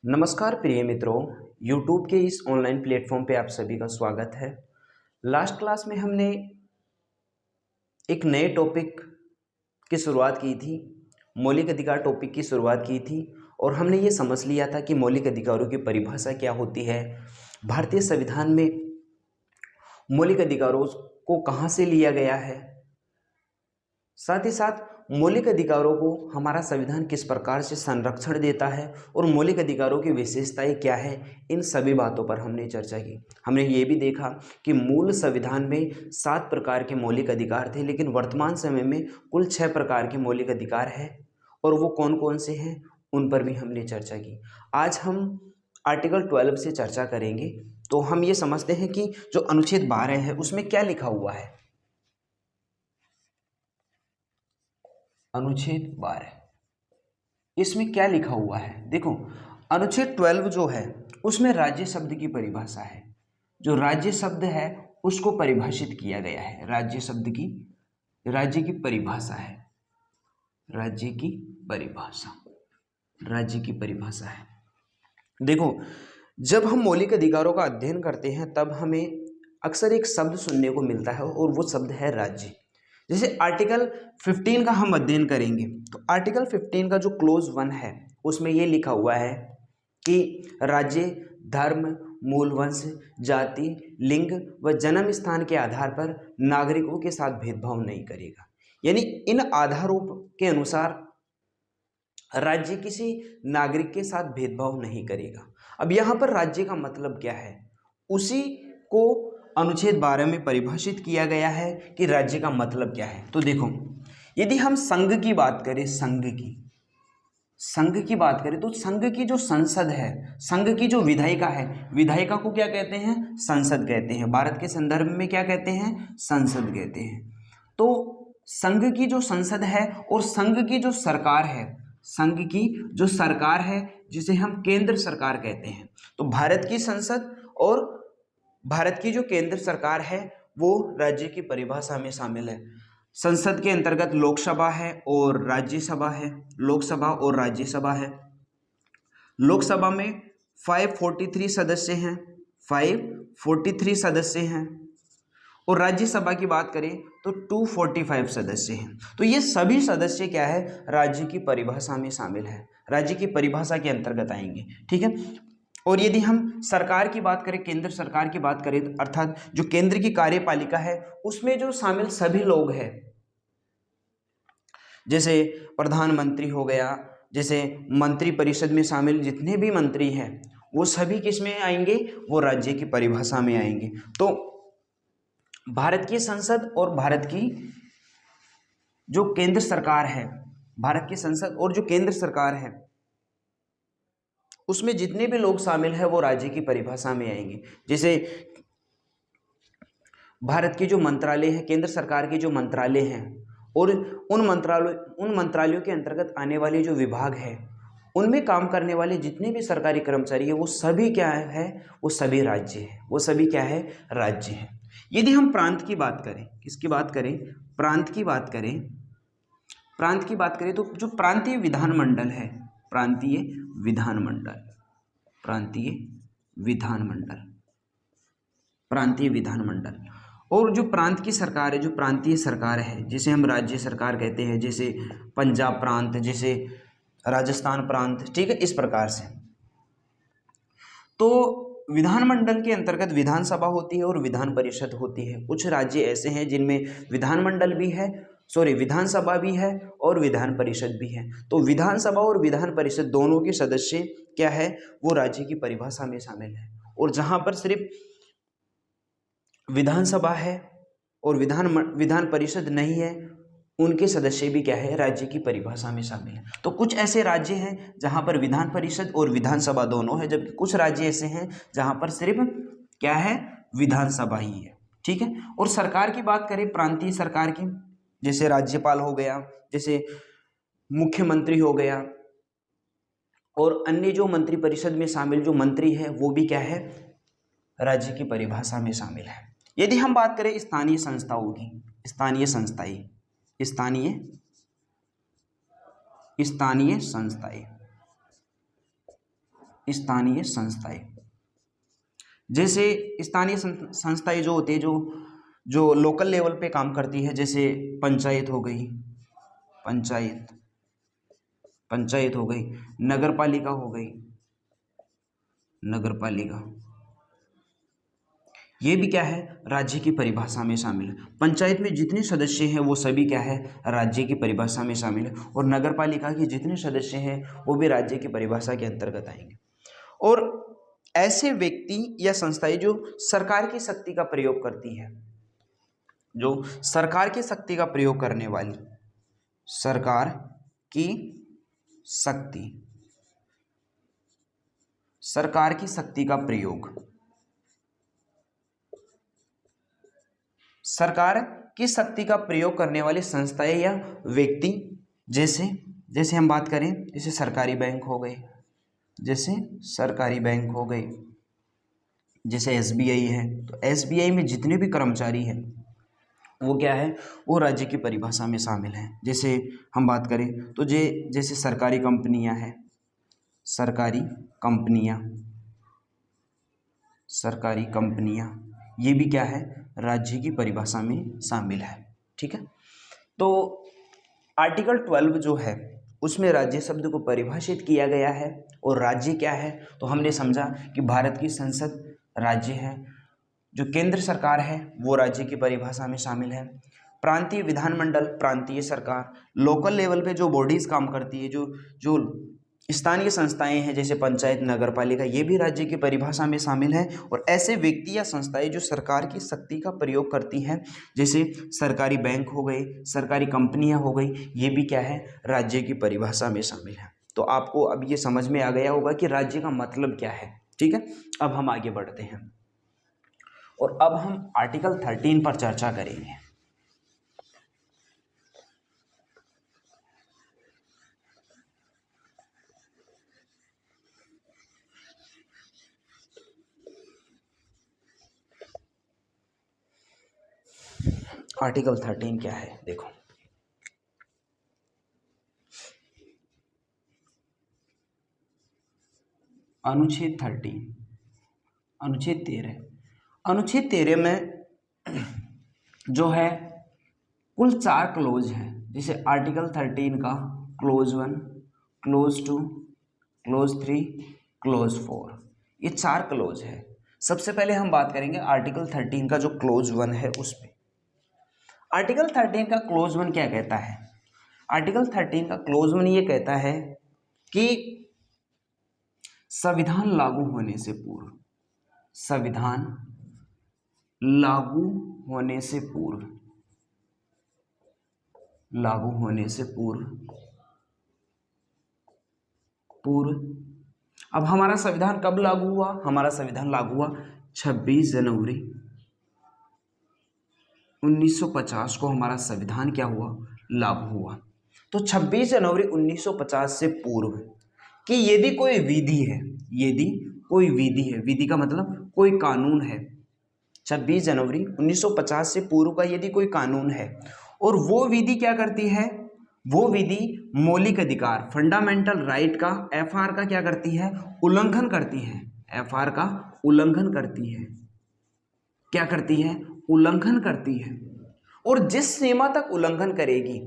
नमस्कार प्रिय मित्रों, YouTube के इस ऑनलाइन प्लेटफॉर्म पे आप सभी का स्वागत है। लास्ट क्लास में हमने एक नए टॉपिक की शुरुआत की थी, मौलिक अधिकार टॉपिक की शुरुआत की थी और हमने ये समझ लिया था कि मौलिक अधिकारों की परिभाषा क्या होती है, भारतीय संविधान में मौलिक अधिकारों को कहाँ से लिया गया है, साथ ही साथ मौलिक अधिकारों को हमारा संविधान किस प्रकार से संरक्षण देता है और मौलिक अधिकारों की विशेषताएं क्या है। इन सभी बातों पर हमने चर्चा की। हमने ये भी देखा कि मूल संविधान में 7 प्रकार के मौलिक अधिकार थे, लेकिन वर्तमान समय में कुल 6 प्रकार के मौलिक अधिकार हैं और वो कौन कौन से हैं उन पर भी हमने चर्चा की। आज हम आर्टिकल 12 से चर्चा करेंगे। तो हम ये समझते हैं कि जो अनुच्छेद 12 है उसमें क्या लिखा हुआ है। अनुच्छेद 12 इसमें क्या लिखा हुआ है, देखो अनुच्छेद 12 जो है उसमें राज्य शब्द की परिभाषा है। जो राज्य शब्द है उसको परिभाषित किया गया है। राज्य शब्द की राज्य की परिभाषा है। राज्य की परिभाषा राज्य की परिभाषा है। देखो, जब हम मौलिक अधिकारों का अध्ययन करते हैं तब हमें अक्सर एक शब्द सुनने को मिलता है और वो शब्द है राज्य। जैसे आर्टिकल 15 का हम अध्ययन करेंगे तो आर्टिकल 15 का जो क्लोज 1 है उसमें ये लिखा हुआ है कि राज्य धर्म, मूल वंश, जाति, लिंग व जन्म स्थान के आधार पर नागरिकों के साथ भेदभाव नहीं करेगा। यानी इन आधारों के अनुसार राज्य किसी नागरिक के साथ भेदभाव नहीं करेगा। अब यहाँ पर राज्य का मतलब क्या है, उसी को अनुच्छेद 12 में परिभाषित किया गया है कि राज्य का मतलब क्या है। तो देखो, यदि हम संघ की बात करें, संघ की बात करें तो संघ की जो संसद है, संघ की जो विधायिका है, विधायिका को क्या कहते हैं, संसद कहते हैं। भारत के संदर्भ में क्या कहते हैं, संसद कहते हैं। तो संघ की जो संसद है और संघ की जो सरकार है, संघ की जो सरकार है जिसे हम केंद्र सरकार कहते हैं, तो भारत की संसद और भारत की जो केंद्र सरकार है वो राज्य की परिभाषा में शामिल है। संसद के अंतर्गत लोकसभा है और राज्यसभा है। लोकसभा और राज्यसभा है। लोकसभा में 543 सदस्य हैं, 543 सदस्य हैं और राज्यसभा की बात करें तो 245 सदस्य हैं। तो ये सभी सदस्य क्या है, राज्य की परिभाषा में शामिल है, राज्य की परिभाषा के अंतर्गत आएंगे। ठीक है। और यदि हम सरकार की बात करें, केंद्र सरकार की बात करें, अर्थात जो केंद्र की कार्यपालिका है उसमें जो शामिल सभी लोग हैं, जैसे प्रधानमंत्री हो गया, जैसे मंत्री परिषद में शामिल जितने भी मंत्री हैं वो सभी किस में आएंगे, वो राज्य की परिभाषा में आएंगे। तो भारत की संसद और भारत की जो केंद्र सरकार है, भारत की संसद और जो केंद्र सरकार है उसमें जितने भी लोग शामिल हैं वो राज्य की परिभाषा में आएंगे। जैसे भारत के जो मंत्रालय हैं, केंद्र सरकार के जो मंत्रालय हैं और उन मंत्रालयों के अंतर्गत आने वाले जो विभाग है उनमें काम करने वाले जितने भी सरकारी कर्मचारी है वो सभी क्या है, वो सभी राज्य है, वो सभी क्या है, राज्य है। यदि हम प्रांत की बात करें, किसकी बात करें, प्रांत की बात करें, प्रांत की बात करें तो जो प्रांतीय विधानमंडल है, प्रांतीय विधानमंडल, प्रांतीय विधानमंडल, प्रांतीय विधानमंडल और जो प्रांत की सरकार है, जो प्रांतीय सरकार है जिसे हम राज्य सरकार कहते हैं, जैसे पंजाब प्रांत, जैसे राजस्थान प्रांत, ठीक है, इस प्रकार से। तो विधानमंडल के अंतर्गत विधानसभा होती है और विधान परिषद होती है। कुछ राज्य ऐसे हैं जिनमें विधानमंडल भी है, विधानसभा भी है और विधान परिषद भी है। तो विधानसभा और विधान परिषद दोनों के सदस्य क्या है, वो राज्य की परिभाषा में शामिल है। और जहां पर सिर्फ विधानसभा है और विधान परिषद नहीं है, उनके सदस्य भी क्या है, राज्य की परिभाषा में शामिल है। तो कुछ ऐसे राज्य हैं जहां पर विधान परिषद और विधानसभा दोनों है, जबकि कुछ राज्य ऐसे हैं जहां पर सिर्फ क्या है, विधानसभा ही है। ठीक है। और सरकार की बात करें, प्रांतीय सरकार की, जैसे राज्यपाल हो गया, जैसे मुख्यमंत्री हो गया और अन्य जो मंत्रिपरिषद में शामिल जो मंत्री है वो भी क्या है, राज्य की परिभाषा में शामिल है। यदि हम बात करें स्थानीय संस्थाओं की, स्थानीय संस्थाएं, स्थानीय संस्थाएं, स्थानीय संस्थाएं। जैसे स्थानीय संस्थाएं जो होती है, जो लोकल लेवल पे काम करती है, जैसे पंचायत हो गई, पंचायत हो गई, नगर पालिका हो गई, नगर पालिका, ये भी क्या है, राज्य की परिभाषा में शामिल है। पंचायत में जितने सदस्य हैं वो सभी क्या है, राज्य की परिभाषा में शामिल है। और नगर पालिका के जितने सदस्य हैं वो भी राज्य की परिभाषा के अंतर्गत आएंगे। और ऐसे व्यक्ति या संस्थाएं जो सरकार की शक्ति का प्रयोग करती है, जो सरकार की शक्ति का प्रयोग करने वाली, सरकार की शक्ति, सरकार की शक्ति का प्रयोग, सरकार की शक्ति का प्रयोग करने वाली संस्थाएं या व्यक्ति, जैसे हम बात करें, जैसे सरकारी बैंक हो गए, जैसे सरकारी बैंक हो गए, जैसे एसबीआई है, तो एसबीआई में जितने भी कर्मचारी हैं वो क्या है, वो राज्य की परिभाषा में शामिल हैं। जैसे हम बात करें तो जैसे सरकारी कंपनियां हैं, सरकारी कंपनियां, ये भी क्या है, राज्य की परिभाषा में शामिल है। ठीक है, तो आर्टिकल 12 जो है उसमें राज्य शब्द को परिभाषित किया गया है। और राज्य क्या है, तो हमने समझा कि भारत की संसद राज्य है, जो केंद्र सरकार है वो राज्य की परिभाषा में शामिल है। प्रांतीय विधानमंडल, प्रांतीय सरकार, लोकल लेवल पे जो बॉडीज काम करती है, जो स्थानीय संस्थाएं हैं, जैसे पंचायत, नगर पालिका, ये भी राज्य की परिभाषा में शामिल है। और ऐसे व्यक्ति या संस्थाएं जो सरकार की शक्ति का प्रयोग करती हैं, जैसे सरकारी बैंक हो गए, सरकारी कंपनियां हो गई, ये भी क्या है, राज्य की परिभाषा में शामिल है। तो आपको अब ये समझ में आ गया होगा कि राज्य का मतलब क्या है। ठीक है, अब हम आगे बढ़ते हैं और अब हम आर्टिकल 13 पर चर्चा करेंगे। आर्टिकल 13 क्या है, देखो, अनुच्छेद 13, अनुच्छेद 13, अनुच्छेद 13 में जो है कुल 4 क्लोज हैं। जैसे आर्टिकल 13 का क्लोज 1, क्लोज 2, क्लोज 3, क्लोज 4, ये 4 क्लोज है। सबसे पहले हम बात करेंगे आर्टिकल 13 का जो क्लोज 1 है उस पे। आर्टिकल 13 का क्लोज 1 क्या कहता है? आर्टिकल 13 का क्लोज 1 ये कहता है कि संविधान लागू होने से पूर्व, संविधान लागू होने से पूर्व, लागू होने से पूर्व, अब हमारा संविधान कब लागू हुआ? हमारा संविधान लागू हुआ 26 जनवरी 1950 को हमारा संविधान क्या हुआ? लागू हुआ। तो 26 जनवरी 1950 से पूर्व कि यदि कोई विधि है, यदि कोई विधि है, विधि का मतलब कोई कानून है, 26 जनवरी 1950 से पूर्व का यदि कोई कानून है और वो विधि क्या करती है, वो विधि मौलिक अधिकार, फंडामेंटल राइट का, एफआर का क्या करती है? उल्लंघन करती है। एफआर का उल्लंघन करती है। क्या करती है? उल्लंघन करती है। और जिस सीमा तक उल्लंघन करेगी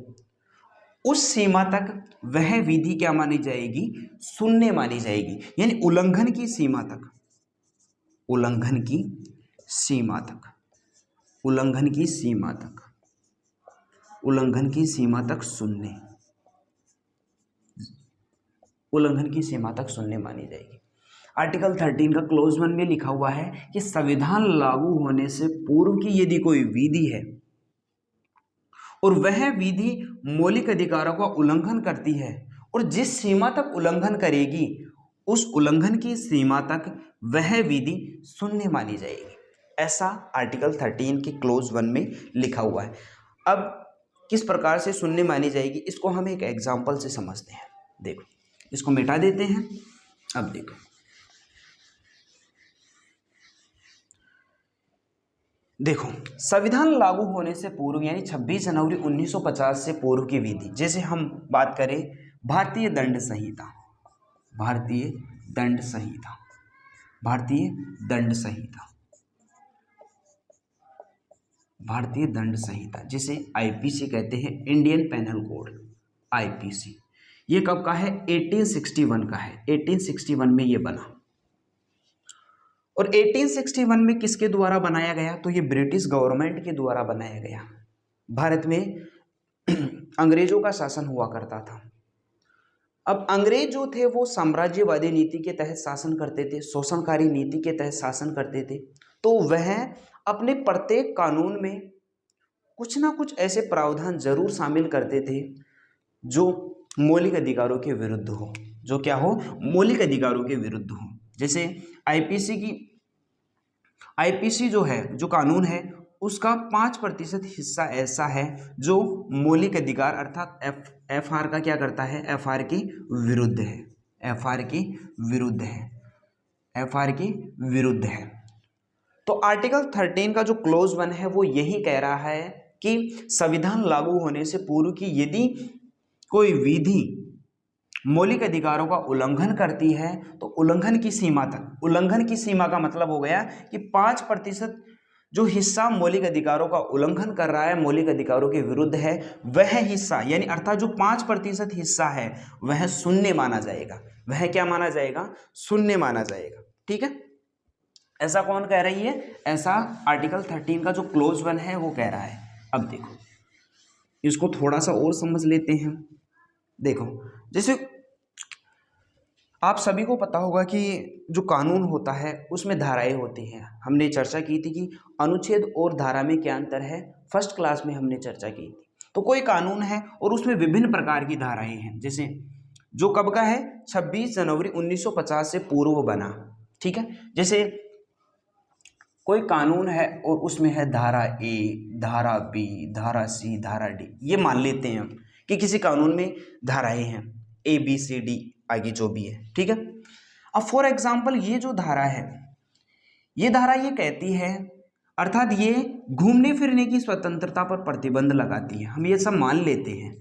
उस सीमा तक वह विधि क्या मानी जाएगी? शून्य मानी जाएगी। यानी उल्लंघन की सीमा तक, उल्लंघन की सीमा तक, उल्लंघन की सीमा तक, उल्लंघन की सीमा तक शून्य, उल्लंघन की सीमा तक शून्य मानी जाएगी। आर्टिकल 13 का क्लोज 1 में लिखा हुआ है कि संविधान लागू होने से पूर्व की यदि कोई विधि है और वह विधि मौलिक अधिकारों का उल्लंघन करती है और जिस सीमा तक उल्लंघन करेगी उस उल्लंघन की सीमा तक वह विधि शून्य मानी जाएगी। ऐसा आर्टिकल 13 के क्लोज 1 में लिखा हुआ है। अब किस प्रकार से शून्य मानी जाएगी इसको हम एक एग्जाम्पल से समझते हैं। देखो, इसको मिटा देते हैं। अब देखो, देखो संविधान लागू होने से पूर्व यानी 26 जनवरी 1950 से पूर्व की विधि, जैसे हम बात करें भारतीय दंड संहिता, भारतीय दंड संहिता, भारतीय दंड संहिता, भारतीय दंड संहिता, जिसे आईपीसी कहते हैं, इंडियन पेनल कोड, आईपीसी। ये कब का है? 1861 का है। 1861 में ये बना। और 1861 में किसके द्वारा बनाया गया? तो ये ब्रिटिश गवर्नमेंट के द्वारा बनाया गया। भारत में अंग्रेजों का शासन हुआ करता था। अब अंग्रेज जो थे वो साम्राज्यवादी नीति के तहत शासन करते थे, शोषणकारी नीति के तहत शासन करते थे। तो वह अपने प्रत्येक कानून में कुछ ना कुछ ऐसे प्रावधान जरूर शामिल करते थे जो मौलिक अधिकारों के विरुद्ध हो, जो क्या हो? मौलिक अधिकारों के विरुद्ध हो। जैसे आईपीसी जो है, जो कानून है, उसका 5% हिस्सा ऐसा है जो मौलिक अधिकार अर्थात एफआर का क्या करता है? एफआर के विरुद्ध है, एफआर के विरुद्ध है, एफआर के विरुद्ध है। तो आर्टिकल 13 का जो क्लोज 1 है वो यही कह रहा है कि संविधान लागू होने से पूर्व की यदि कोई विधि मौलिक अधिकारों का उल्लंघन करती है तो उल्लंघन की सीमा तक, उल्लंघन की सीमा का मतलब हो गया कि 5% जो हिस्सा मौलिक अधिकारों का उल्लंघन कर रहा है, मौलिक अधिकारों के विरुद्ध है, वह हिस्सा यानी अर्थात जो 5% हिस्सा है वह शून्य माना जाएगा। वह क्या माना जाएगा? शून्य माना जाएगा। ठीक है, ऐसा कौन कह रही है? ऐसा आर्टिकल 13 का जो क्लोज 1 है वो कह रहा है। अब देखो, इसको थोड़ा सा और समझ लेते हैं। देखो, जैसे आप सभी को पता होगा कि जो कानून होता है उसमें धाराएं होती हैं। हमने चर्चा की थी कि अनुच्छेद और धारा में क्या अंतर है, फर्स्ट क्लास में हमने चर्चा की थी। तो कोई कानून है और उसमें विभिन्न प्रकार की धाराएं हैं, जैसे जो कब का है? 26 जनवरी 1950 से पूर्व बना। ठीक है, जैसे कोई कानून है और उसमें है धारा ए, धारा बी, धारा सी, धारा डी। ये मान लेते हैं हम कि किसी कानून में धाराएं हैं, ए बी सी डी आगे जो भी है। ठीक है, अब फॉर एग्जाम्पल ये जो धारा है, ये धारा ये कहती है, अर्थात ये घूमने फिरने की स्वतंत्रता पर प्रतिबंध लगाती है। हम ये सब मान लेते हैं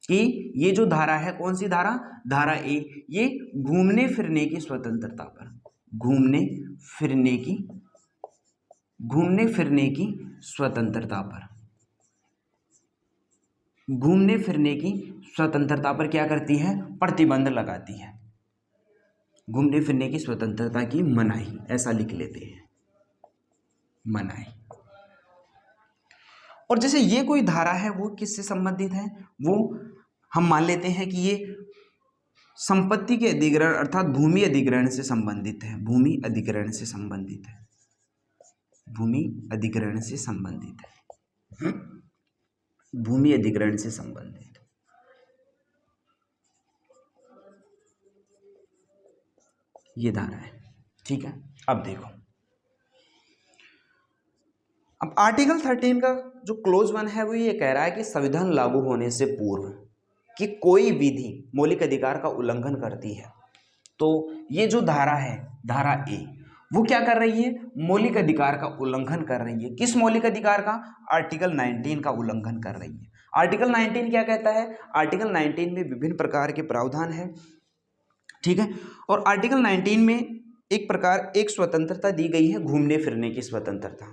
कि ये जो धारा है, कौन सी धारा? धारा ए, ये घूमने फिरने की स्वतंत्रता पर, घूमने फिरने की स्वतंत्रता पर, घूमने फिरने की स्वतंत्रता पर क्या करती है? प्रतिबंध लगाती है। घूमने फिरने की स्वतंत्रता की मनाही, ऐसा लिख लेते हैं, मनाही। और जैसे ये कोई धारा है वो किससे संबंधित है? वो हम मान लेते हैं कि ये संपत्ति के अधिग्रहण अर्थात भूमि अधिग्रहण से संबंधित है, भूमि अधिग्रहण से संबंधित है, भूमि अधिग्रहण से संबंधित है, भूमि अधिग्रहण से संबंधित। ये धारा है। ठीक है, अब देखो, अब आर्टिकल 13 का जो क्लोज 1 है वो ये कह रहा है कि संविधान लागू होने से पूर्व कि कोई विधि मौलिक अधिकार का उल्लंघन करती है, तो ये जो धारा है, धारा ए, वो क्या कर रही है? मौलिक अधिकार का उल्लंघन कर रही है। किस मौलिक अधिकार का? आर्टिकल 19 का उल्लंघन कर रही है। आर्टिकल 19 क्या कहता है? आर्टिकल 19 में विभिन्न प्रकार के प्रावधान है। ठीक है, और आर्टिकल 19 में एक स्वतंत्रता दी गई है, घूमने फिरने की स्वतंत्रता।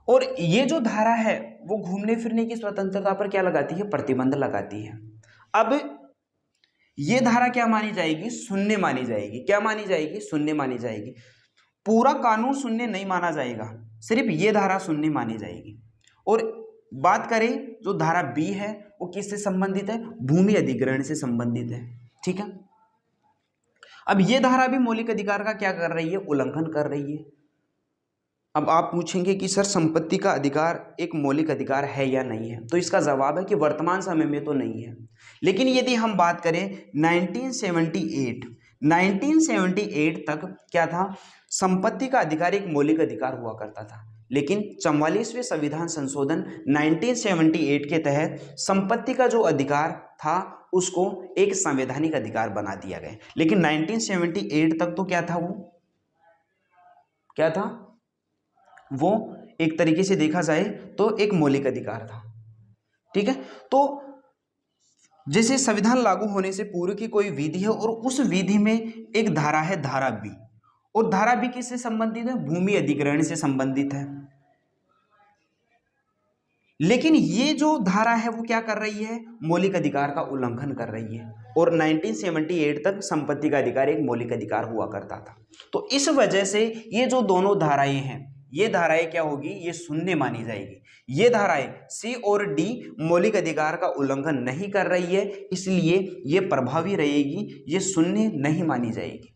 और ये जो धारा है वो घूमने फिरने की स्वतंत्रता पर क्या लगाती है? प्रतिबंध लगाती है। अब ये धारा क्या मानी जाएगी? शून्य मानी जाएगी। क्या मानी जाएगी? शून्य मानी जाएगी। पूरा कानून शून्य नहीं माना जाएगा, सिर्फ ये धारा शून्य मानी जाएगी। और बात करें जो धारा बी है वो किससे संबंधित है? भूमि अधिग्रहण से संबंधित है। ठीक है, अब ये धारा भी मौलिक अधिकार का क्या कर रही है? उल्लंघन कर रही है। अब आप पूछेंगे कि सर संपत्ति का अधिकार एक मौलिक अधिकार है या नहीं है, तो इसका जवाब है कि वर्तमान समय में तो नहीं है। लेकिन यदि हम बात करें 1978 तक क्या था? संपत्ति का अधिकार एक मौलिक अधिकार हुआ करता था। लेकिन 44वें संविधान संशोधन 1978 के तहत संपत्ति का जो अधिकार था उसको एक संवैधानिक अधिकार बना दिया गया। लेकिन 1978 तक तो क्या था? वो क्या था? वो एक तरीके से देखा जाए तो एक मौलिक अधिकार था। ठीक है, तो जैसे संविधान लागू होने से पूर्व की कोई विधि है और उस विधि में एक धारा है धारा बी, और धारा बी किससे संबंधित है? भूमि अधिग्रहण से संबंधित है। लेकिन ये जो धारा है वो क्या कर रही है? मौलिक अधिकार का उल्लंघन कर रही है। और 1978 तक संपत्ति का अधिकार एक मौलिक अधिकार हुआ करता था। तो इस वजह से ये जो दोनों धाराएं हैं, ये धाराएं क्या होगी? ये शून्य मानी जाएगी। ये धाराएं सी और डी मौलिक अधिकार का उल्लंघन नहीं कर रही है, इसलिए ये प्रभावी रहेगी, ये शून्य नहीं मानी जाएगी।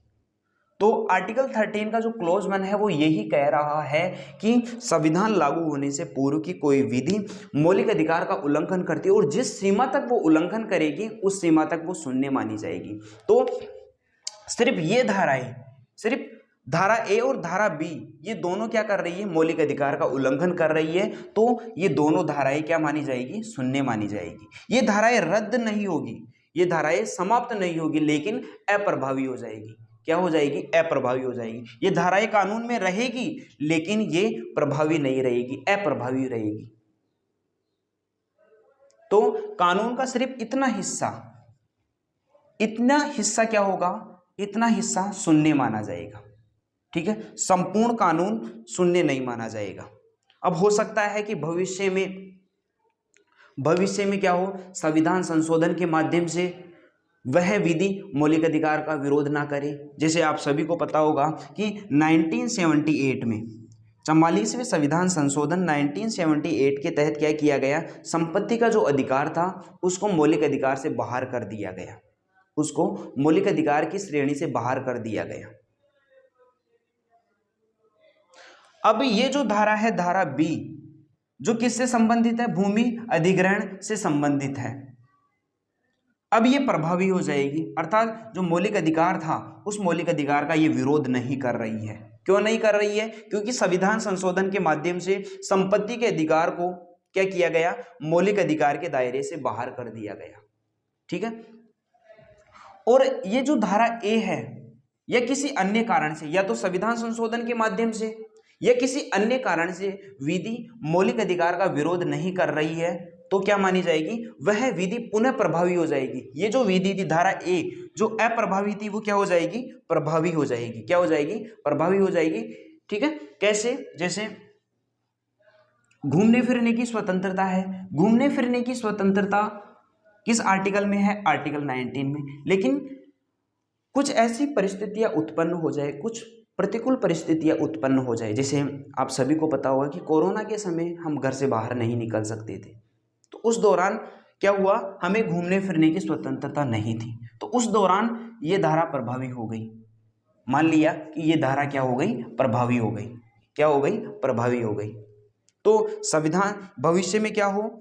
तो आर्टिकल 13 का जो क्लोज 1 है वो यही कह रहा है कि संविधान लागू होने से पूर्व की कोई विधि मौलिक अधिकार का उल्लंघन करती है और जिस सीमा तक वो उल्लंघन करेगी उस सीमा तक वो शून्य मानी जाएगी। तो सिर्फ ये धाराएं, सिर्फ धारा ए और धारा बी, ये दोनों क्या कर रही है? मौलिक अधिकार का उल्लंघन कर रही है। तो ये दोनों धाराएं क्या मानी जाएगी? शून्य मानी जाएगी। ये धाराएं रद्द नहीं होगी, ये धाराएं समाप्त नहीं होगी, लेकिन अप्रभावी हो जाएगी। क्या हो जाएगी? अप्रभावी हो जाएगी। ये धाराएं कानून में रहेगी लेकिन ये प्रभावी नहीं रहेगी, अप्रभावी रहेगी। तो कानून का सिर्फ इतना हिस्सा क्या होगा? इतना हिस्सा शून्य माना जाएगा। ठीक है, संपूर्ण कानून शून्य नहीं माना जाएगा। अब हो सकता है कि भविष्य में क्या हो? संविधान संशोधन के माध्यम से वह विधि मौलिक अधिकार का विरोध ना करे। जैसे आप सभी को पता होगा कि 1978 में 44वें संविधान संशोधन 1978 के तहत क्या किया गया? संपत्ति का जो अधिकार था उसको मौलिक अधिकार से बाहर कर दिया गया, उसको मौलिक अधिकार की श्रेणी से बाहर कर दिया गया। अब ये जो धारा है धारा बी, जो किससे संबंधित है? भूमि अधिग्रहण से संबंधित है। अब ये प्रभावी हो जाएगी, अर्थात जो मौलिक अधिकार था उस मौलिक अधिकार का ये विरोध नहीं कर रही है। क्यों नहीं कर रही है? क्योंकि संविधान संशोधन के माध्यम से संपत्ति के अधिकार को क्या किया गया? मौलिक अधिकार के दायरे से बाहर कर दिया गया। ठीक है, और ये जो धारा ए है, या किसी अन्य कारण से, या तो संविधान संशोधन के माध्यम से या किसी अन्य कारण से विधि मौलिक अधिकार का विरोध नहीं कर रही है, तो क्या मानी जाएगी? वह विधि पुनः प्रभावी हो जाएगी। ये जो विधि थी धारा ए जो अप्रभावी थी वो क्या हो जाएगी? प्रभावी हो जाएगी। क्या हो जाएगी? प्रभावी हो जाएगी। ठीक है, कैसे? जैसे घूमने फिरने की स्वतंत्रता है। घूमने फिरने की स्वतंत्रता किस आर्टिकल में है? आर्टिकल 19 में। लेकिन कुछ ऐसी परिस्थितियां उत्पन्न हो जाए, कुछ प्रतिकूल परिस्थितियां उत्पन्न हो जाए, जैसे आप सभी को पता होगा कि कोरोना के समय हम घर से बाहर नहीं निकल सकते थे, तो उस दौरान क्या हुआ? हमें घूमने फिरने की स्वतंत्रता नहीं थी, तो उस दौरान ये धारा प्रभावी हो गई। मान लिया कि ये धारा क्या हो गई? प्रभावी हो गई। क्या हो गई? प्रभावी हो गई। तो संविधान भविष्य में क्या हो?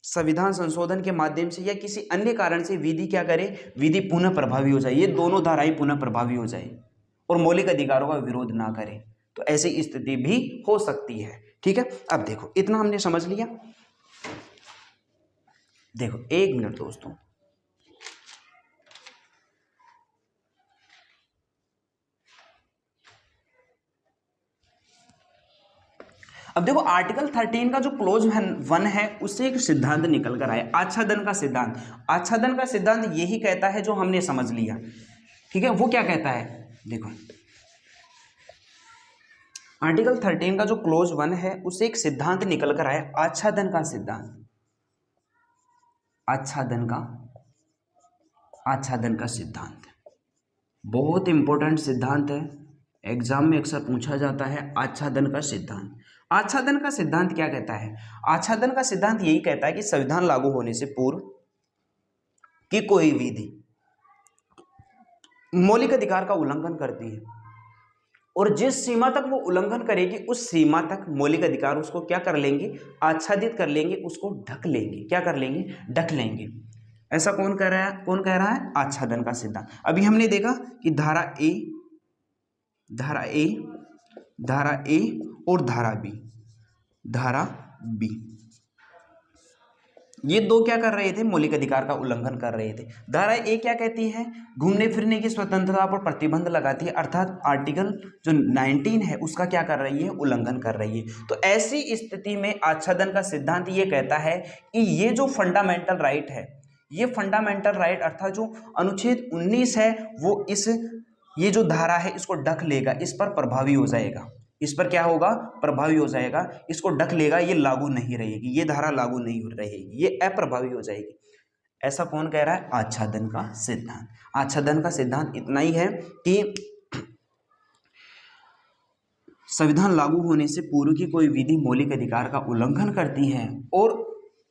संविधान संशोधन के माध्यम से या किसी अन्य कारण से विधि क्या करे? विधि पुनः प्रभावी हो जाए, ये दोनों धाराएं पुनः प्रभावी हो जाए और मौलिक अधिकारों का विरोध ना करे। तो ऐसी स्थिति भी हो सकती है। ठीक है, अब देखो इतना हमने समझ लिया। देखो एक मिनट दोस्तों, अब देखो आर्टिकल 13 का जो क्लोज 1 है उससे एक सिद्धांत निकल कर आया, आच्छादन का सिद्धांत। आच्छादन का सिद्धांत यही कहता है जो हमने समझ लिया। ठीक है, वो क्या कहता है? देखो आर्टिकल 13 का जो क्लोज 1 है उससे एक सिद्धांत निकल कर आया, आच्छादन का सिद्धांत। आच्छादन का सिद्धांत बहुत इंपॉर्टेंट सिद्धांत है, एग्जाम में अक्सर पूछा जाता है। आच्छादन का सिद्धांत, आच्छादन का सिद्धांत क्या कहता है? आच्छादन का सिद्धांत यही कहता है कि संविधान लागू होने से पूर्व की कोई विधि मौलिक अधिकार का उल्लंघन करती है और जिस सीमा तक वो उल्लंघन करेगी उस सीमा तक मौलिक अधिकार उसको क्या कर लेंगे? आच्छादित कर लेंगे, उसको ढक लेंगे। क्या कर लेंगे? ढक लेंगे। ऐसा कौन कह रहा है? कौन कह रहा है? आच्छादन का सिद्धांत। अभी हमने देखा कि धारा ए और धारा बी, ये दो क्या कर रहे थे? मौलिक अधिकार का उल्लंघन कर रहे थे। धारा ए क्या कहती है? घूमने फिरने की स्वतंत्रता पर प्रतिबंध लगाती है, अर्थात आर्टिकल जो 19 है उसका क्या कर रही है? उल्लंघन कर रही है। तो ऐसी स्थिति में आच्छादन का सिद्धांत ये कहता है कि ये जो फंडामेंटल राइट है, ये फंडामेंटल राइट अर्थात जो अनुच्छेद 19 है वो ये जो धारा है इसको ढक लेगा, इस पर प्रभावी हो जाएगा, इस पर क्या होगा, प्रभावी हो जाएगा, इसको ढक लेगा, ये लागू नहीं रहेगी, ये धारा लागू नहीं रहेगी, ये अप्रभावी हो जाएगी। ऐसा कौन कह रहा है, आच्छादन का सिद्धांत। आच्छादन का सिद्धांत इतना ही है कि संविधान लागू होने से पूर्व की कोई विधि मौलिक अधिकार का उल्लंघन करती है और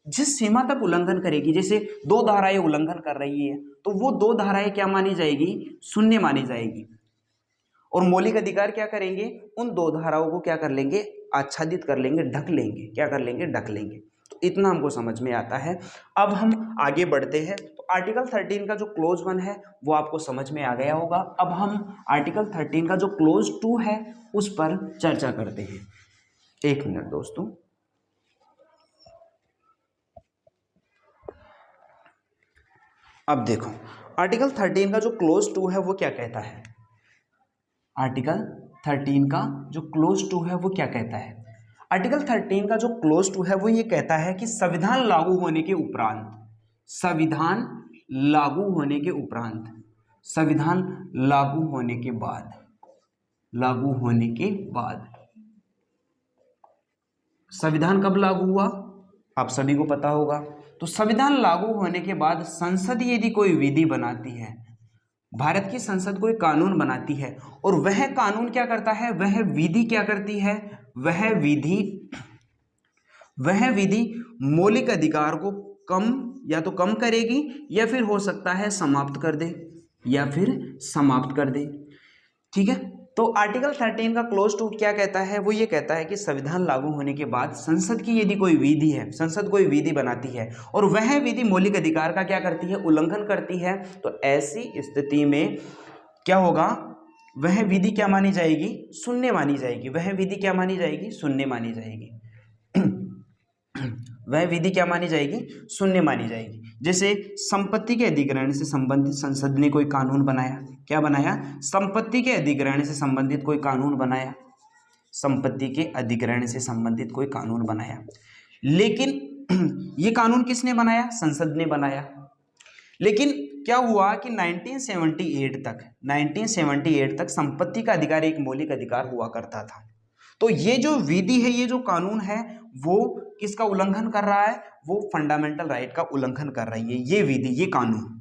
जिस सीमा तक उल्लंघन करेगी, जैसे दो धाराएं उल्लंघन कर रही है तो वो दो धाराएं क्या मानी जाएगी, शून्य मानी जाएगी, और मौलिक अधिकार क्या करेंगे, उन दो धाराओं को क्या कर लेंगे, आच्छादित कर लेंगे, ढक लेंगे, क्या कर लेंगे, ढक लेंगे। तो इतना हमको समझ में आता है। अब हम आगे बढ़ते हैं। तो आर्टिकल 13 का जो क्लोज 1 है वो आपको समझ में आ गया होगा। अब हम आर्टिकल 13 का जो क्लोज 2 है उस पर चर्चा करते हैं। एक मिनट दोस्तों, अब देखो आर्टिकल 13 का जो क्लोज 2 है वो क्या कहता है। आर्टिकल 13 का जो क्लोज 2 है वो क्या कहता है। आर्टिकल 13 का जो क्लोज 2 है वो ये कहता है कि संविधान लागू होने के उपरांत, संविधान लागू होने के उपरांत, संविधान लागू होने के बाद, लागू होने के बाद, संविधान कब लागू हुआ आप सभी को पता होगा। तो संविधान लागू होने के बाद संसद यदि कोई विधि बनाती है, भारत की संसद कोई कानून बनाती है और वह कानून क्या करता है, वह विधि क्या करती है, वह विधि मौलिक अधिकार को या तो कम करेगी या फिर हो सकता है समाप्त कर दे, या फिर समाप्त कर दे। ठीक है, तो आर्टिकल 13 का क्लोज 2 क्या कहता है, वो ये कहता है कि संविधान लागू होने के बाद संसद की यदि कोई विधि है, संसद कोई विधि बनाती है और वह विधि मौलिक अधिकार का क्या करती है, उल्लंघन करती है, तो ऐसी स्थिति में क्या होगा, वह विधि क्या मानी जाएगी, शून्य मानी जाएगी। वह विधि क्या मानी जाएगी, शून्य मानी जाएगी। वह विधि क्या मानी जाएगी, शून्य मानी जाएगी। जैसे संपत्ति के अधिग्रहण से संबंधित संसद ने कोई कानून बनाया, क्या बनाया, संपत्ति के अधिग्रहण से संबंधित कोई कानून बनाया, संपत्ति के अधिग्रहण से संबंधित कोई कानून बनाया, लेकिन ये कानून किसने बनाया, संसद ने बनाया। लेकिन क्या हुआ कि 1978 तक संपत्ति का अधिकार एक मौलिक अधिकार हुआ करता था। तो ये जो विधि है, ये जो कानून है वो किसका उल्लंघन कर रहा है, वो फंडामेंटल राइट का उल्लंघन कर रही है ये विधि, ये कानून।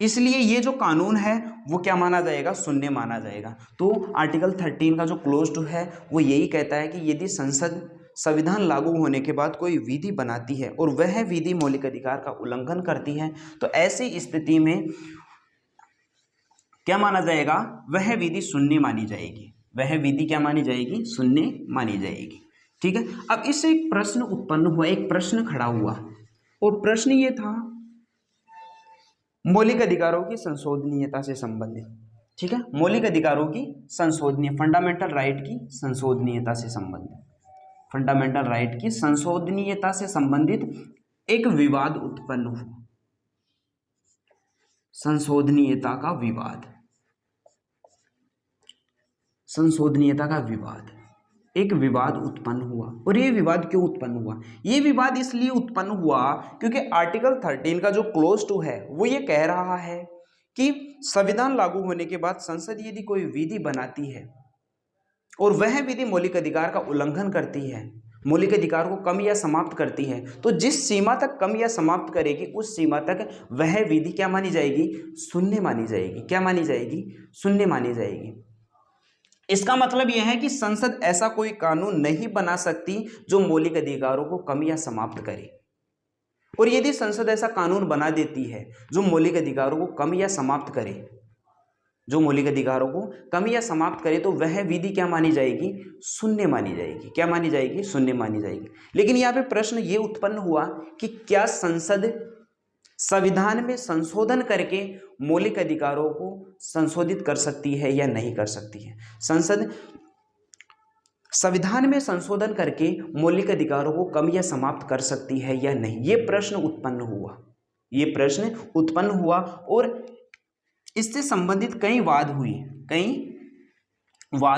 इसलिए ये जो कानून है वो क्या माना जाएगा, शून्य माना जाएगा। तो आर्टिकल 13 का जो क्लोज 2 है वो यही कहता है कि यदि संसद संविधान लागू होने के बाद कोई विधि बनाती है और वह विधि मौलिक अधिकार का उल्लंघन करती है तो ऐसी स्थिति में क्या माना जाएगा, वह विधि शून्य मानी जाएगी। वह विधि क्या मानी जाएगी, शून्य मानी जाएगी। ठीक है, अब इससे एक प्रश्न उत्पन्न हुआ, एक प्रश्न खड़ा हुआ और प्रश्न ये था मौलिक अधिकारों की संशोधनीयता से संबंधित। ठीक है, मौलिक अधिकारों की संशोधनीय, फंडामेंटल राइट की संशोधनीयता से संबंधित, फंडामेंटल राइट की संशोधनीयता से संबंधित एक विवाद उत्पन्न हुआ। संशोधनीयता का विवाद, संशोधनीयता का विवाद, एक विवाद उत्पन्न हुआ। और ये विवाद क्यों उत्पन्न हुआ, ये विवाद इसलिए उत्पन्न हुआ क्योंकि आर्टिकल 13 का जो क्लोज 2 है वो ये कह रहा है कि संविधान लागू होने के बाद संसद यदि कोई विधि बनाती है और वह विधि मौलिक अधिकार का उल्लंघन करती है, मौलिक अधिकार को कम या समाप्त करती है, तो जिस सीमा तक कम या समाप्त करेगी उस सीमा तक वह विधि क्या मानी जाएगी, शून्य मानी जाएगी। क्या मानी जाएगी, शून्य मानी जाएगी। इसका मतलब यह है कि संसद ऐसा कोई कानून नहीं बना सकती जो मौलिक अधिकारों को कम या समाप्त करे, और यदि संसद ऐसा कानून बना देती है जो मौलिक अधिकारों को कम या समाप्त करे, जो मौलिक अधिकारों को कम या समाप्त करे, तो वह विधि क्या मानी जाएगी, शून्य मानी जाएगी। क्या मानी जाएगी, शून्य मानी जाएगी। लेकिन यहाँ पे प्रश्न ये उत्पन्न हुआ कि क्या संसद संविधान में संशोधन करके मौलिक अधिकारों को संशोधित कर सकती है या नहीं कर सकती है। संसद संविधान में संशोधन करके मौलिक अधिकारों को कम या समाप्त कर सकती है या नहीं, ये प्रश्न उत्पन्न हुआ, ये प्रश्न उत्पन्न हुआ। और इससे संबंधित कई वाद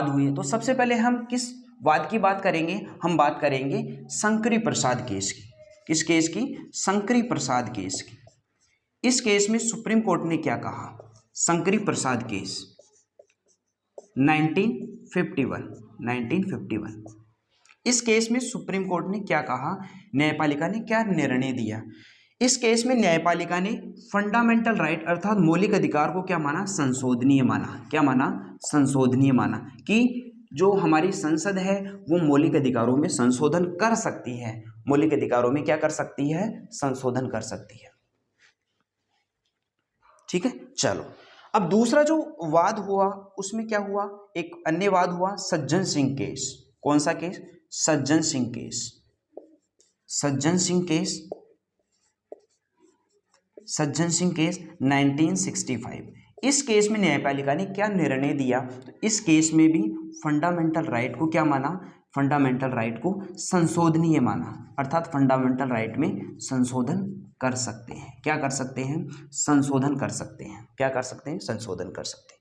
हुए। तो सबसे पहले हम किस वाद की बात करेंगे, हम बात करेंगे शंकरी प्रसाद केस की। किस केस की? शंकरी प्रसाद केस की। इस केस में सुप्रीम कोर्ट ने क्या कहा? शंकरी प्रसाद केस 1951। इस केस में सुप्रीम कोर्ट ने क्या कहा? न्यायपालिका ने क्या निर्णय दिया? इस केस में न्यायपालिका ने फंडामेंटल राइट अर्थात मौलिक अधिकार को क्या माना? संशोधनीय माना। क्या माना? संशोधनीय माना कि जो हमारी संसद है वो मौलिक अधिकारों में संशोधन कर सकती है। मौलिक अधिकारों में क्या कर सकती है? संशोधन कर सकती है। ठीक है, चलो अब दूसरा जो वाद हुआ उसमें क्या हुआ? एक अन्य वाद हुआ सज्जन सिंह केस। कौन सा case? Sajjan Singh case. Sajjan Singh case 1965। इस केस में न्यायपालिका ने क्या निर्णय दिया? तो इस केस में भी फंडामेंटल राइट को क्या माना? फंडामेंटल राइट को संशोधनीय माना, अर्थात फंडामेंटल राइट में संशोधन कर सकते हैं। क्या कर सकते हैं? संशोधन कर सकते हैं। क्या कर सकते हैं? संशोधन कर सकते हैं।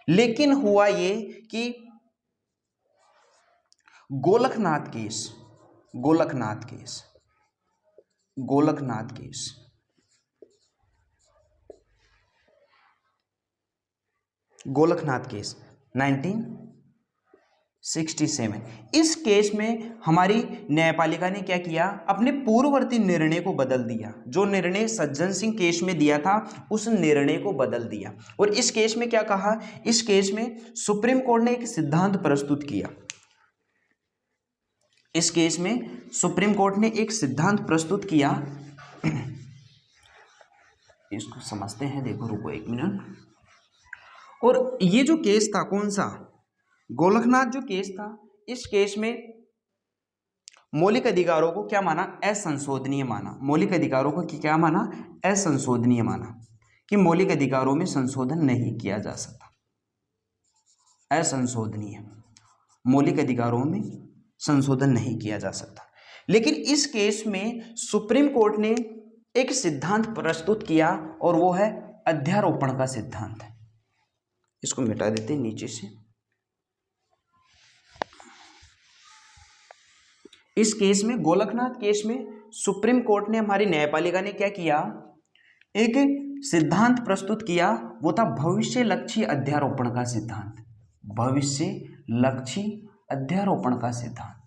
लेकिन हुआ ये कि गोलकनाथ केस गोलकनाथ केस 1967। इस केस में हमारी न्यायपालिका ने क्या किया? अपने पूर्ववर्ती निर्णय को बदल दिया। जो निर्णय सज्जन सिंह केस में दिया था उस निर्णय को बदल दिया। और इस केस में क्या कहा? इस केस में सुप्रीम कोर्ट ने एक सिद्धांत प्रस्तुत किया। इस केस में सुप्रीम कोर्ट ने एक सिद्धांत प्रस्तुत किया। इसको समझते हैं, देखो रुको एक मिनट। और ये जो केस था कौन सा? गोलकनाथ जो केस था, इस केस में मौलिक अधिकारों को क्या माना? असंशोधनीय माना। मौलिक अधिकारों को क्या माना? असंशोधनीय माना कि मौलिक अधिकारों में संशोधन नहीं किया जा सकता। असंशोधनीय, मौलिक अधिकारों में संशोधन नहीं किया जा सकता। लेकिन इस केस में सुप्रीम कोर्ट ने एक सिद्धांत प्रस्तुत किया और वो है अध्यारोपण का सिद्धांत। इसको मिटा देते हैं नीचे से। इस केस में, गोलकनाथ केस में, सुप्रीम कोर्ट ने, हमारी न्यायपालिका ने क्या किया? एक सिद्धांत प्रस्तुत किया। वो था भविष्य लक्षी अध्यारोपण का सिद्धांत। भविष्य लक्षी अध्यारोपण का सिद्धांत।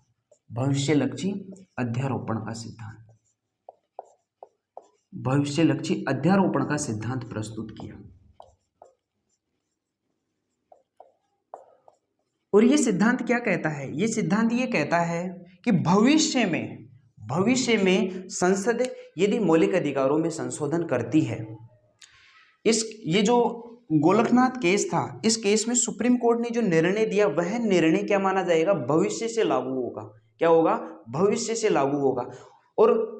भविष्य लक्षी अध्यारोपण का सिद्धांत। भविष्य लक्षी अध्यारोपण का सिद्धांत प्रस्तुत किया। और ये सिद्धांत क्या कहता है? ये सिद्धांत ये कहता है कि भविष्य में संसद यदि मौलिक अधिकारों में संशोधन करती है, ये जो गोलकनाथ केस था, इस केस में सुप्रीम कोर्ट ने जो निर्णय दिया वह निर्णय क्या माना जाएगा? भविष्य से लागू होगा। क्या होगा? भविष्य से लागू होगा। और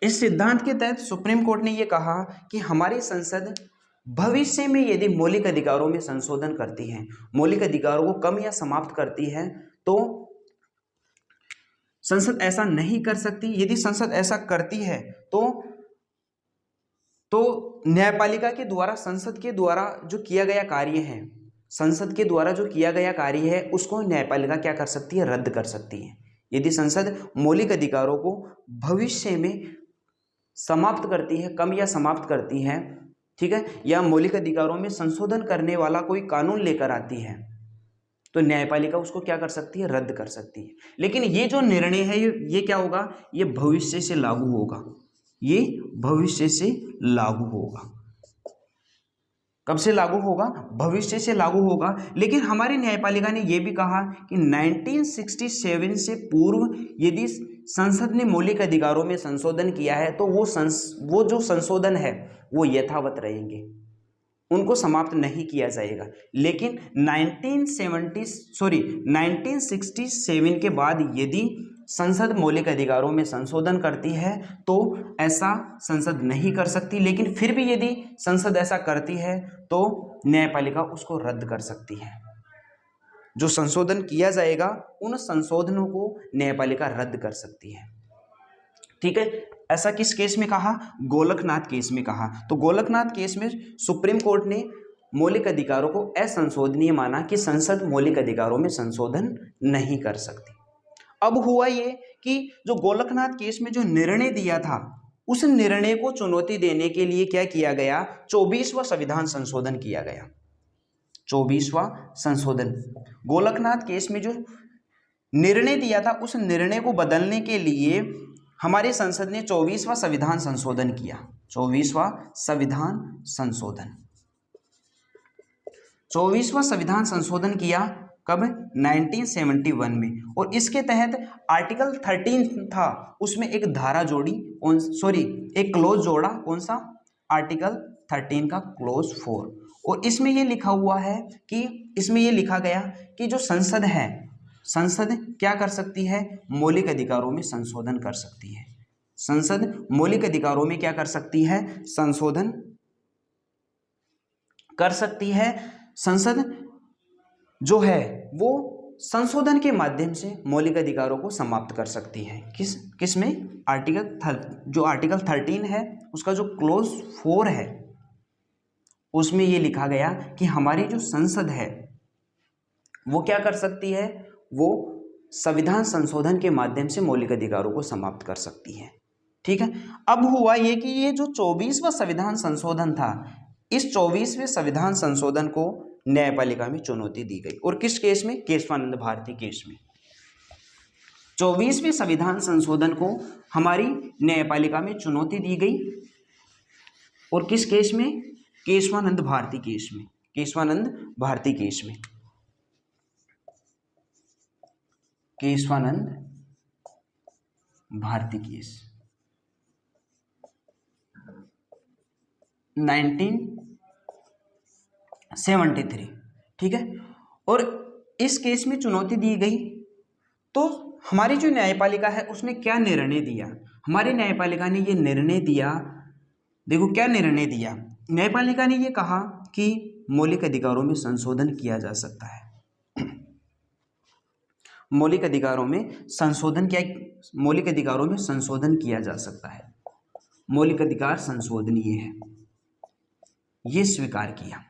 इस सिद्धांत के तहत सुप्रीम कोर्ट ने यह कहा कि हमारी संसद भविष्य में यदि मौलिक अधिकारों में संशोधन करती है, मौलिक अधिकारों को कम या समाप्त करती है, तो संसद ऐसा नहीं कर सकती। यदि संसद ऐसा करती है तो न्यायपालिका के द्वारा, संसद के द्वारा जो किया गया कार्य है, संसद के द्वारा जो किया गया कार्य है उसको न्यायपालिका क्या कर सकती है? रद्द कर सकती है। यदि संसद मौलिक अधिकारों को भविष्य में समाप्त करती है, कम या समाप्त करती है, ठीक है, या मौलिक अधिकारों में संशोधन करने वाला कोई कानून लेकर आती है, तो न्यायपालिका उसको क्या कर सकती है? रद्द कर सकती है। लेकिन ये जो निर्णय है ये क्या होगा? ये भविष्य से लागू होगा। ये भविष्य से लागू होगा। कब से लागू होगा? भविष्य से लागू होगा। लेकिन हमारी न्यायपालिका ने यह भी कहा कि 1967 से पूर्व यदि संसद ने मौलिक अधिकारों में संशोधन किया है तो वो जो संशोधन है वो यथावत रहेंगे, उनको समाप्त नहीं किया जाएगा। लेकिन 1967 के बाद यदि संसद मौलिक अधिकारों में संशोधन करती है तो ऐसा संसद नहीं कर सकती। लेकिन फिर भी यदि संसद ऐसा करती है तो न्यायपालिका उसको रद्द कर सकती है। जो संशोधन किया जाएगा उन संशोधनों को न्यायपालिका रद्द कर सकती है। ठीक है, ऐसा किस केस में कहा? गोलकनाथ केस में कहा। तो गोलकनाथ केस में सुप्रीम कोर्ट ने मौलिक अधिकारों को असंशोधनीय माना कि संसद मौलिक अधिकारों में संशोधन नहीं कर सकती। अब हुआ ये कि जो गोलकनाथ केस में जो निर्णय दिया था उस निर्णय को चुनौती देने के लिए क्या किया गया, 24वां संविधान संशोधन किया गया। 24वां संशोधन, गोलकनाथ केस में जो निर्णय दिया था उस निर्णय को बदलने के लिए हमारे संसद ने 24वां संविधान संशोधन किया। 24वां संविधान संशोधन, 24वां संविधान संशोधन किया कब, 1971 में। और इसके तहत आर्टिकल 13 था, उसमें एक धारा जोड़ी, एक क्लोज जोड़ा, कौन सा, आर्टिकल 13 का क्लोज 4। और इसमें यह लिखा हुआ है कि इसमें यह लिखा गया कि जो संसद है, संसद क्या कर सकती है, मौलिक अधिकारों में संशोधन कर सकती है। संसद मौलिक अधिकारों में क्या कर सकती है, संशोधन कर सकती है। संसद जो है वो संशोधन के माध्यम से मौलिक अधिकारों को समाप्त कर सकती है। किस में, आर्टिकल 13 है उसका जो क्लोज 4 है उसमें ये लिखा गया कि हमारी जो संसद है वो क्या कर सकती है, वो संविधान संशोधन के माध्यम से मौलिक अधिकारों को समाप्त कर सकती है। ठीक है, अब हुआ ये कि ये जो 24वां संविधान संशोधन था, इस 24वें संविधान संशोधन को न्यायपालिका में चुनौती दी गई। और किस केस में, केशवानंद भारती केस में। 24वें संविधान संशोधन को हमारी न्यायपालिका में चुनौती दी गई। और किस केस में, केशवानंद भारती केस में। केशवानंद भारती केस में, केशवानंद भारती केस 1973। ठीक है, और इस केस में चुनौती दी गई तो हमारी जो न्यायपालिका है उसने क्या निर्णय दिया, हमारी न्यायपालिका ने ये निर्णय दिया, देखो क्या निर्णय दिया, न्यायपालिका ने ये कहा कि मौलिक अधिकारों में संशोधन किया जा सकता है। मौलिक अधिकारों में संशोधन किया जा सकता है, मौलिक अधिकार संशोधनीय है, ये स्वीकार किया।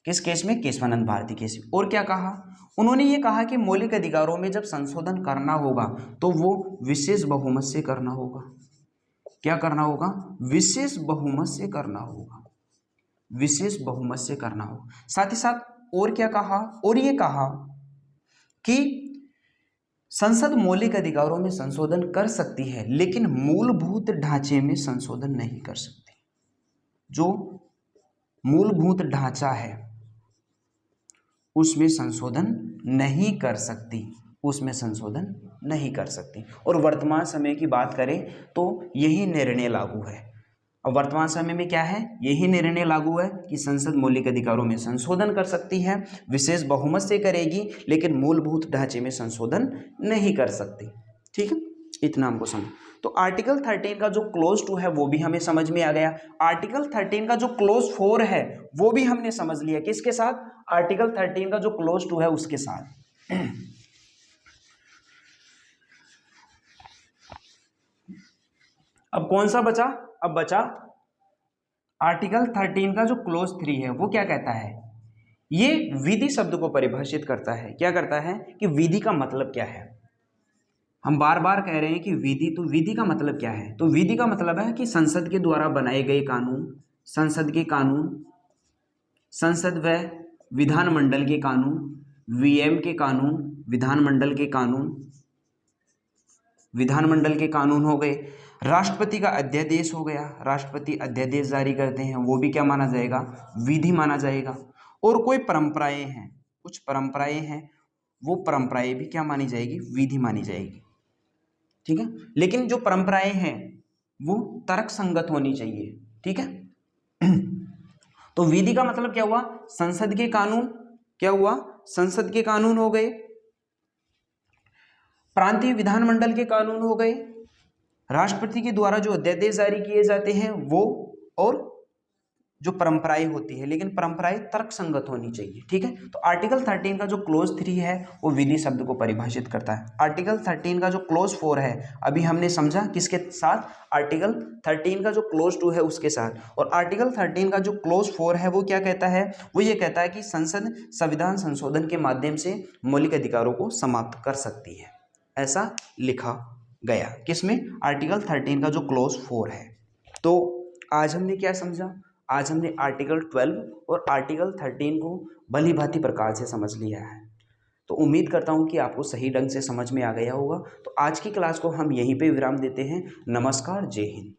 किस केस में, केशवानंद भारती केस में। और क्या कहा उन्होंने, ये कहा कि मौलिक अधिकारों में जब संशोधन करना होगा तो वो विशेष बहुमत से करना होगा। क्या करना होगा, विशेष बहुमत से करना होगा, विशेष बहुमत से करना होगा। साथ ही साथ और क्या कहा, और ये कहा कि संसद मौलिक अधिकारों में संशोधन कर सकती है लेकिन मूलभूत ढांचे में संशोधन नहीं कर सकती। जो मूलभूत ढांचा है उसमें संशोधन नहीं कर सकती, उसमें संशोधन नहीं कर सकती। और वर्तमान समय की बात करें तो यही निर्णय लागू है। अब वर्तमान समय में क्या है, यही निर्णय लागू है कि संसद मौलिक अधिकारों में संशोधन कर सकती है, विशेष बहुमत से करेगी लेकिन मूलभूत ढांचे में संशोधन नहीं कर सकती। ठीक है, इतना हमको समझ। तो आर्टिकल 13 का जो क्लोज 2 है वो भी हमें समझ में आ गया। आर्टिकल 13 का जो क्लोज 4 है वो भी हमने समझ लिया। किसके साथ, आर्टिकल 13 का जो क्लोज 2 है उसके साथ। अब कौन सा बचा, अब बचा आर्टिकल 13 का जो क्लोज 3 है। वो क्या कहता है, ये विधि शब्द को परिभाषित करता है। क्या करता है कि विधि का मतलब क्या है। हम बार बार कह रहे हैं कि विधि, तो विधि का मतलब क्या है, तो विधि का मतलब है कि संसद के द्वारा बनाए गए कानून, संसद के कानून, संसद व विधानमंडल के कानून, वीएम के कानून, विधानमंडल के कानून, विधानमंडल के कानून हो गए, राष्ट्रपति का अध्यादेश हो गया, राष्ट्रपति अध्यादेश जारी करते हैं वो भी क्या माना जाएगा, विधि माना जाएगा। और कोई परंपराएं हैं, कुछ परंपराएं हैं, वो परंपराएं भी क्या मानी जाएगी, विधि मानी जाएगी। ठीक है, लेकिन जो परंपराएं हैं वो तर्क संगत होनी चाहिए। ठीक है, तो विधि का मतलब क्या हुआ, संसद के कानून, क्या हुआ, संसद के कानून हो गए, प्रांतीय विधानमंडल के कानून हो गए, राष्ट्रपति के द्वारा जो अध्यादेश जारी किए जाते हैं वो, और जो परंपराएं होती है, लेकिन परंपराएं तर्क संगत होनी चाहिए। ठीक है, तो आर्टिकल 13 का जो क्लोज 3 है वो विधि शब्द को परिभाषित करता है। आर्टिकल 13 का जो क्लोज 4 है अभी हमने समझा किसके साथ, आर्टिकल 13 का जो क्लोज 2 है उसके साथ। और आर्टिकल 13 का जो क्लोज 4 है वो क्या कहता है, वो ये कहता है कि संसद संविधान संशोधन के माध्यम से मौलिक अधिकारों को समाप्त कर सकती है। ऐसा लिखा गया। किसमें? आर्टिकल 13 का जो क्लोज 4 है। तो आज हमने क्या समझा? आज हमने आर्टिकल 12 और आर्टिकल 13 को भली भांति प्रकार से समझ लिया है। तो उम्मीद करता हूँ कि आपको सही ढंग से समझ में आ गया होगा। तो आज की क्लास को हम यहीं पे विराम देते हैं। नमस्कार, जय हिंद।